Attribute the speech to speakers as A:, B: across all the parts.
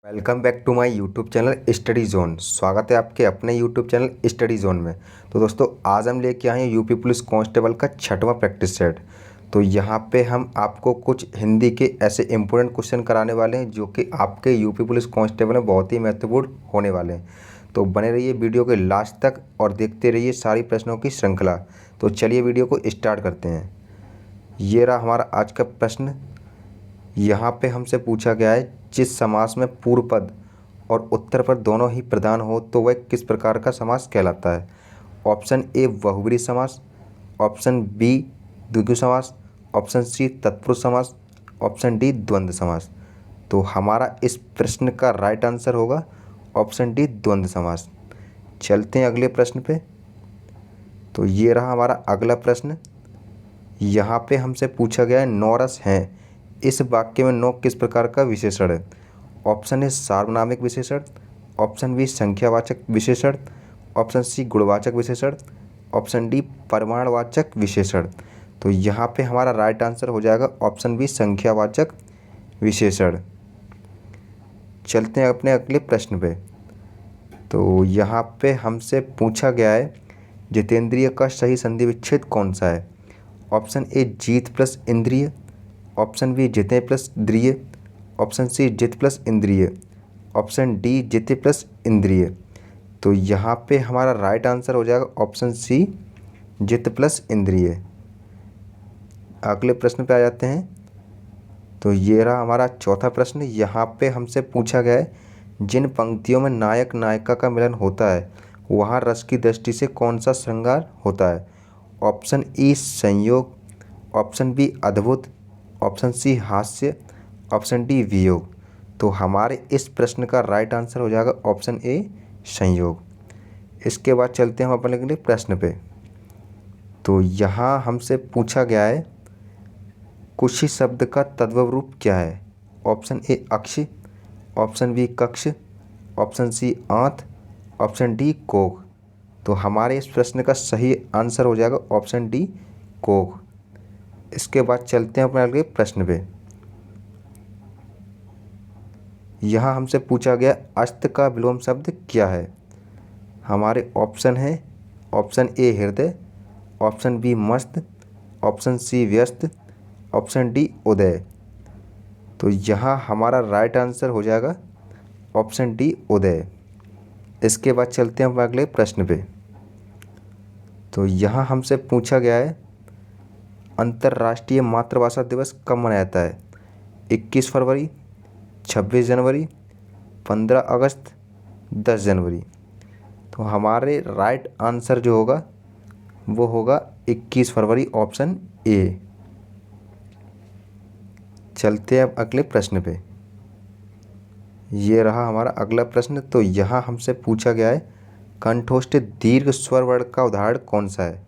A: Welcome back to my YouTube channel study zone. स्वागत है आपके अपने यूट्यूब चैनल स्टडी जोन में। तो दोस्तों आज हम लेके आए हैं यूपी पुलिस कांस्टेबल का 6वां प्रैक्टिस सेट। तो यहाँ पे हम आपको कुछ हिंदी के ऐसे इंपॉर्टेंट क्वेश्चन कराने वाले हैं जो कि आपके यूपी पुलिस कांस्टेबल में बहुत ही महत्वपूर्ण होने वाले हैं। तो बने रहिए वीडियो के लास्ट तक और देखते रहिए सारी प्रश्नों की श्रृंखला। तो चलिए वीडियो को स्टार्ट करते हैं। ये रहा हमारा आज का प्रश्न। यहाँ पे हमसे पूछा गया है, जिस समास में पूर्व पद और उत्तर पद दोनों ही प्रधान हो तो वह किस प्रकार का समास कहलाता है। ऑप्शन ए बहुब्रीहि समास, ऑप्शन बी द्विगु समास, ऑप्शन सी तत्पुरुष समास, ऑप्शन डी द्वंद्व समास। तो हमारा इस प्रश्न का राइट आंसर होगा ऑप्शन डी द्वंद्व समास। चलते हैं अगले प्रश्न पे। तो ये रहा हमारा अगला प्रश्न। यहाँ पे हमसे पूछा गया है, नौरस हैं इस वाक्य में नौ किस प्रकार का विशेषण है। ऑप्शन ए सार्वनामिक विशेषण, ऑप्शन बी संख्यावाचक विशेषण, ऑप्शन सी गुणवाचक विशेषण, ऑप्शन डी परिमाणवाचक विशेषण। तो यहाँ पे हमारा राइट आंसर हो जाएगा ऑप्शन बी संख्यावाचक विशेषण। चलते हैं अपने अगले प्रश्न पे। तो यहाँ पे हमसे पूछा गया है, जितेंद्रिय का सही संधि विच्छेद कौन सा है। ऑप्शन ए जीत प्लस इंद्रिय, ऑप्शन बी जिते प्लस द्रिय, ऑप्शन सी जित प्लस इंद्रिय, ऑप्शन डी जिते प्लस इंद्रिय। तो यहाँ पे हमारा राइट आंसर हो जाएगा ऑप्शन सी जित प्लस इंद्रिय। अगले प्रश्न पे आ जाते हैं। तो ये रहा हमारा चौथा प्रश्न। यहाँ पे हमसे पूछा गया है, जिन पंक्तियों में नायक नायिका का मिलन होता है वहाँ रस की दृष्टि से कौन सा श्रृंगार होता है। ऑप्शन ई संयोग, ऑप्शन बी अद्भुत, ऑप्शन सी हास्य, ऑप्शन डी वियोग। तो हमारे इस प्रश्न का राइट आंसर हो जाएगा ऑप्शन ए संयोग। इसके बाद चलते हैं हम अपने अगले प्रश्न पे। तो यहाँ हमसे पूछा गया है, कुशी शब्द का तद्भव रूप क्या है। ऑप्शन ए अक्ष, ऑप्शन बी कक्ष, ऑप्शन सी आंत, ऑप्शन डी कोख। तो हमारे इस प्रश्न का सही आंसर हो जाएगा ऑप्शन डी कोख। इसके बाद चलते हैं अपने अगले प्रश्न पे। यहाँ हमसे पूछा गया, अस्त का विलोम शब्द क्या है। हमारे ऑप्शन है, ऑप्शन ए हृदय, ऑप्शन बी मस्त, ऑप्शन सी व्यस्त, ऑप्शन डी उदय। तो यहाँ हमारा राइट आंसर हो जाएगा ऑप्शन डी उदय। इसके बाद चलते हैं हम अगले प्रश्न पे। तो यहाँ हमसे पूछा गया है, अंतर्राष्ट्रीय मातृभाषा दिवस कब मनाया जाता है। 21 फरवरी, 26 जनवरी, 15 अगस्त, 10 जनवरी। तो हमारे राइट आंसर जो होगा वो होगा 21 फरवरी, ऑप्शन ए। चलते हैं अब अगले प्रश्न पे। ये रहा हमारा अगला प्रश्न। तो यहाँ हमसे पूछा गया है, कंठोष्ठ दीर्घ स्वर वर्ण का उदाहरण कौन सा है।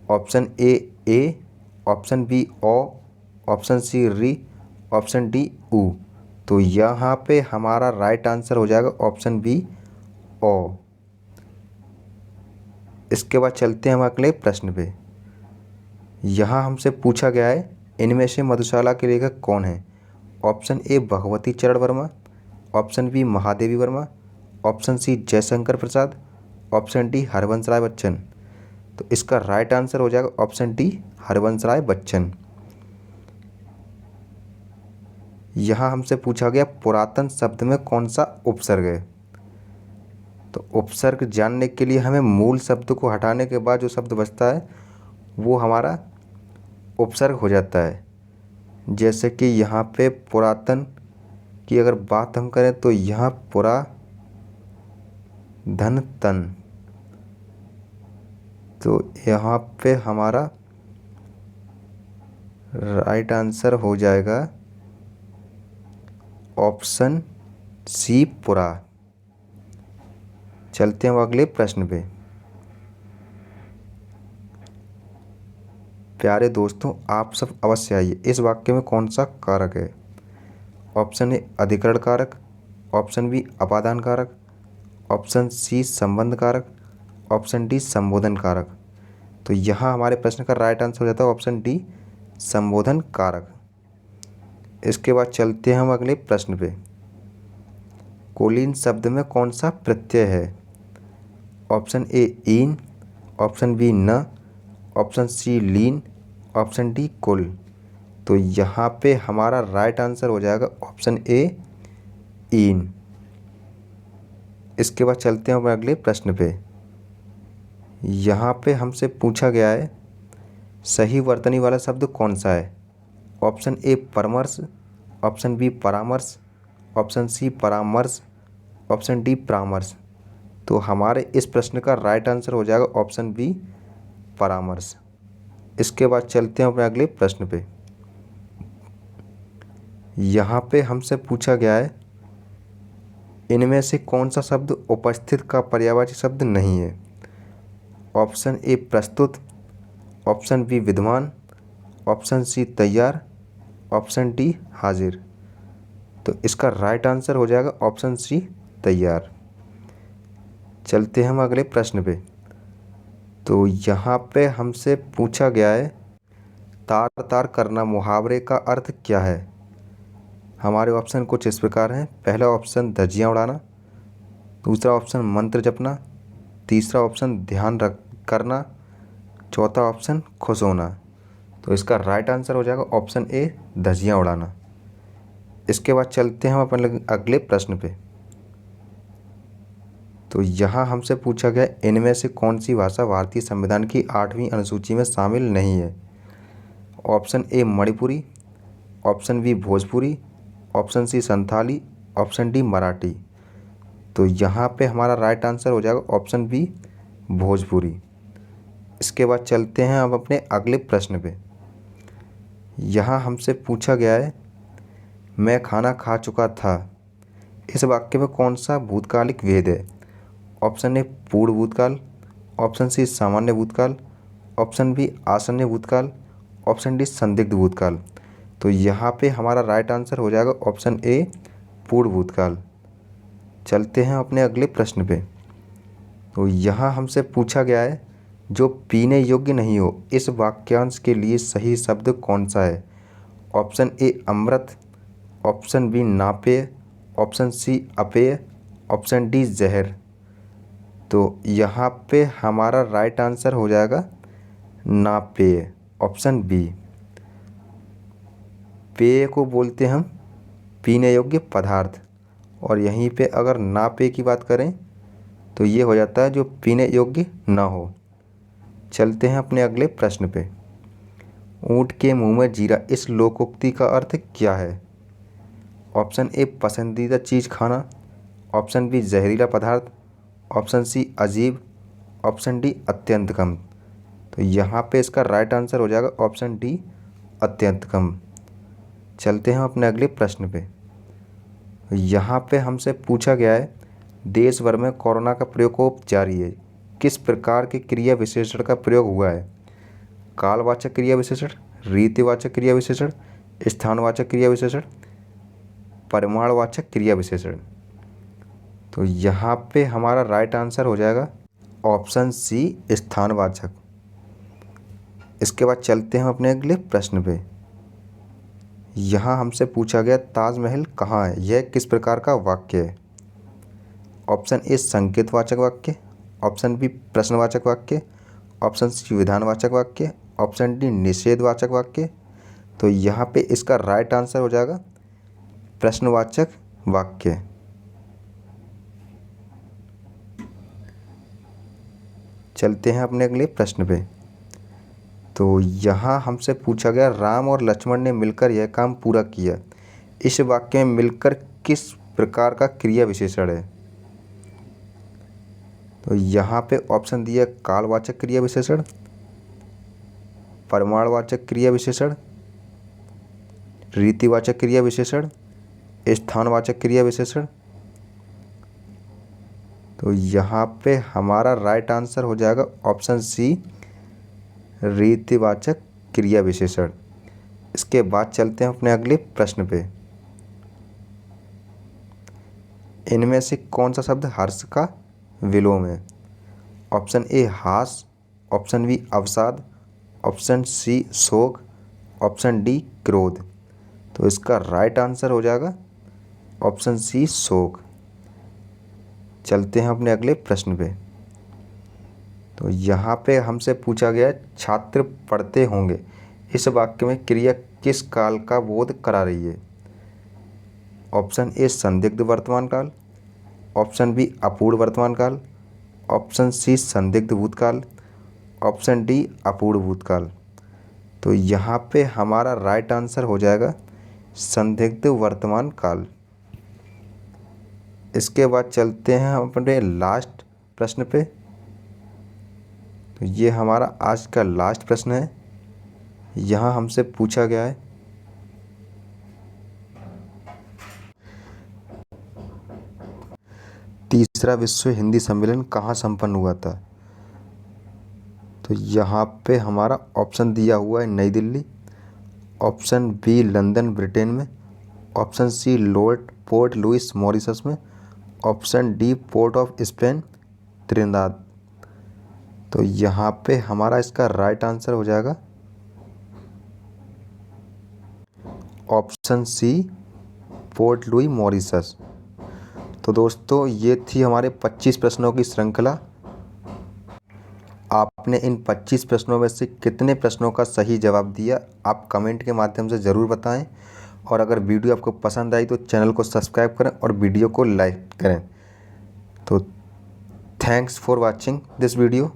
A: ऑप्शन ए, ऑप्शन बी ओ, ऑप्शन सी री, ऑप्शन डी ऊ। तो यहाँ पे हमारा राइट आंसर हो जाएगा ऑप्शन बी ओ। इसके बाद चलते हैं हम अगले प्रश्न पे। यहाँ हमसे पूछा गया है, इनमें से मधुशाला के लेखक कौन है। Option A Bhagwati Charan Verma, option B Mahadevi Verma, option C Jaishankar Prasad, option D Harivansh Rai Bachchan. तो इसका राइट आंसर हो जाएगा ऑप्शन डी हरवंश राय बच्चन। यहाँ हमसे पूछा गया, पुरातन शब्द में कौन सा उपसर्ग है। तो उपसर्ग जानने के लिए हमें मूल शब्द को हटाने के बाद जो शब्द बचता है वो हमारा उपसर्ग हो जाता है। जैसे कि यहाँ पे पुरातन की अगर बात हम करें तो यहाँ पुरा धन तन। तो यहाँ पे हमारा राइट आंसर हो जाएगा ऑप्शन सी पुरा। चलते हैं अगले प्रश्न पे। प्यारे दोस्तों, आप सब अवश्य आइए, इस वाक्य में कौन सा कारक है। ऑप्शन ए अधिकरण कारक, ऑप्शन बी अपादान कारक, ऑप्शन सी संबंध कारक, ऑप्शन डी संबोधन कारक। तो यहाँ हमारे प्रश्न का राइट आंसर हो जाता है ऑप्शन डी संबोधन कारक। इसके बाद चलते हैं हम अगले प्रश्न पे। कुलीन शब्द में कौन सा प्रत्यय है? ऑप्शन ए ईन, ऑप्शन बी न, ऑप्शन सी लीन, ऑप्शन डी कुल। तो यहाँ पे हमारा राइट आंसर हो जाएगा ऑप्शन ए ईन। इसके बाद चलते हैं अगले प्रश्न पे। यहाँ पे हमसे पूछा गया है सही वर्तनी वाला शब्द कौन सा है? ऑप्शन ए परामर्श, ऑप्शन बी परामर्श, ऑप्शन सी परामर्श, ऑप्शन डी परामर्श। तो हमारे इस प्रश्न का राइट आंसर हो जाएगा ऑप्शन बी परामर्श। इसके बाद चलते हैं अपने अगले प्रश्न पे। यहाँ पे हमसे पूछा गया है इनमें से कौन सा शब्द उपस्थित का पर्यायवाची शब्द नहीं है? ऑप्शन ए प्रस्तुत, ऑप्शन बी विद्वान, ऑप्शन सी तैयार, ऑप्शन डी हाजिर। तो इसका राइट आंसर हो जाएगा ऑप्शन सी तैयार। चलते हैं हम अगले प्रश्न पे। तो यहाँ पे हमसे पूछा गया है तार तार करना मुहावरे का अर्थ क्या है? हमारे ऑप्शन कुछ इस प्रकार हैं। पहला ऑप्शन धज्जियाँ उड़ाना, दूसरा ऑप्शन मंत्र जपना, तीसरा ऑप्शन ध्यान रख करना, चौथा ऑप्शन खुश होना। तो इसका राइट आंसर हो जाएगा ऑप्शन ए धज्जियाँ उड़ाना। इसके बाद चलते हैं हम अपने अगले प्रश्न पे। तो यहाँ हमसे पूछा गया इनमें से कौन सी भाषा भारतीय संविधान की 8वीं अनुसूची में शामिल नहीं है? Option A Manipuri, option B Bhojpuri, option C Santhali, option D Marathi. तो यहाँ पे हमारा राइट आंसर हो जाएगा ऑप्शन बी भोजपुरी। इसके बाद चलते हैं अब अपने अगले प्रश्न पे। यहाँ हमसे पूछा गया है मैं खाना खा चुका था, इस वाक्य में कौन सा भूतकालिक भेद है? ऑप्शन ए पूर्ण भूतकाल, ऑप्शन सी सामान्य भूतकाल, ऑप्शन बी आसन्न भूतकाल, ऑप्शन डी संदिग्ध भूतकाल। तो यहाँ पे हमारा राइट आंसर हो जाएगा ऑप्शन ए पूर्ण भूतकाल। चलते हैं अपने अगले प्रश्न पे। तो यहाँ हमसे पूछा गया है जो पीने योग्य नहीं हो, इस वाक्यांश के लिए सही शब्द कौन सा है? ऑप्शन ए अमृत, ऑप्शन बी नापेय, ऑप्शन सी अपेय, ऑप्शन डी जहर। तो यहाँ पे हमारा राइट आंसर हो जाएगा नापेय, ऑप्शन बी। पेय को बोलते हम पीने योग्य पदार्थ, और यहीं पे अगर नापेय की बात करें तो ये हो जाता है जो पीने योग्य ना हो। चलते हैं अपने अगले प्रश्न पे। ऊँट के मुंह में जीरा, इस लोकोक्ति का अर्थ क्या है? ऑप्शन ए पसंदीदा चीज़ खाना, ऑप्शन बी जहरीला पदार्थ, ऑप्शन सी अजीब, ऑप्शन डी अत्यंत कम। तो यहाँ पे इसका राइट आंसर हो जाएगा ऑप्शन डी अत्यंत कम। चलते हैं अपने अगले प्रश्न पे। यहाँ पे हमसे पूछा गया है देश भर में कोरोना का प्रकोप जारी है, किस प्रकार के क्रिया विशेषण का प्रयोग हुआ है? कालवाचक क्रिया विशेषण, रीतिवाचक क्रिया विशेषण, स्थानवाचक क्रिया विशेषण, परिमाणवाचक क्रिया विशेषण। तो यहाँ पे हमारा राइट आंसर हो जाएगा ऑप्शन सी स्थानवाचक। इसके बाद चलते हैं अपने अगले प्रश्न पे। यहाँ हमसे पूछा गया ताजमहल कहाँ है, यह किस प्रकार का वाक्य है? ऑप्शन ए संकेतवाचक वाक्य, ऑप्शन बी प्रश्नवाचक वाक्य, ऑप्शन सी विधानवाचक वाक्य, ऑप्शन डी निषेधवाचक वाक्य। तो यहाँ पे इसका राइट आंसर हो जाएगा प्रश्नवाचक वाक्य। चलते हैं अपने अगले प्रश्न पे। तो यहाँ हमसे पूछा गया राम और लक्ष्मण ने मिलकर यह काम पूरा किया, इस वाक्य में मिलकर किस प्रकार का क्रिया विशेषण है? तो यहाँ पे ऑप्शन दिया कालवाचक क्रिया विशेषण, परिमाणवाचक क्रिया विशेषण, रीतिवाचक क्रिया विशेषण, स्थानवाचक क्रिया विशेषण। तो यहाँ पे हमारा राइट आंसर हो जाएगा ऑप्शन सी रीतिवाचक क्रिया विशेषण। इसके बाद चलते हैं अपने अगले प्रश्न पे। इनमें से कौन सा शब्द हर्ष का विलोम है? ऑप्शन ए हास, ऑप्शन बी अवसाद, ऑप्शन सी शोक, ऑप्शन डी क्रोध। तो इसका राइट आंसर हो जाएगा ऑप्शन सी शोक। चलते हैं अपने अगले प्रश्न पे। तो यहाँ पे हमसे पूछा गया है, छात्र पढ़ते होंगे इस वाक्य में क्रिया किस काल का बोध करा रही है। ऑप्शन ए संदिग्ध वर्तमान काल, ऑप्शन बी अपूर्ण वर्तमान काल, ऑप्शन सी संदिग्ध भूतकाल, ऑप्शन डी अपूर्ण भूतकाल। तो यहाँ पे हमारा राइट आंसर हो जाएगा संदिग्ध वर्तमान काल। इसके बाद चलते हैं हम अपने लास्ट प्रश्न पे। तो ये हमारा आज का लास्ट प्रश्न है। यहाँ हमसे पूछा गया है, तीसरा विश्व हिंदी सम्मेलन कहाँ संपन्न हुआ था। तो यहाँ पे हमारा ऑप्शन दिया हुआ है New Delhi, option B London Britain में, option C lord port Louis Mauritius में, option D Port of Spain Trinidad. तो यहाँ पे हमारा इसका राइट आंसर हो जाएगा option C Port Louis Mauritius. तो दोस्तों ये थी हमारे 25 प्रश्नों की श्रृंखला। आपने इन 25 प्रश्नों में से कितने प्रश्नों का सही जवाब दिया आप कमेंट के माध्यम से ज़रूर बताएं। और अगर वीडियो आपको पसंद आई तो चैनल को सब्सक्राइब करें और वीडियो को लाइक करें। तो thanks for watching this video.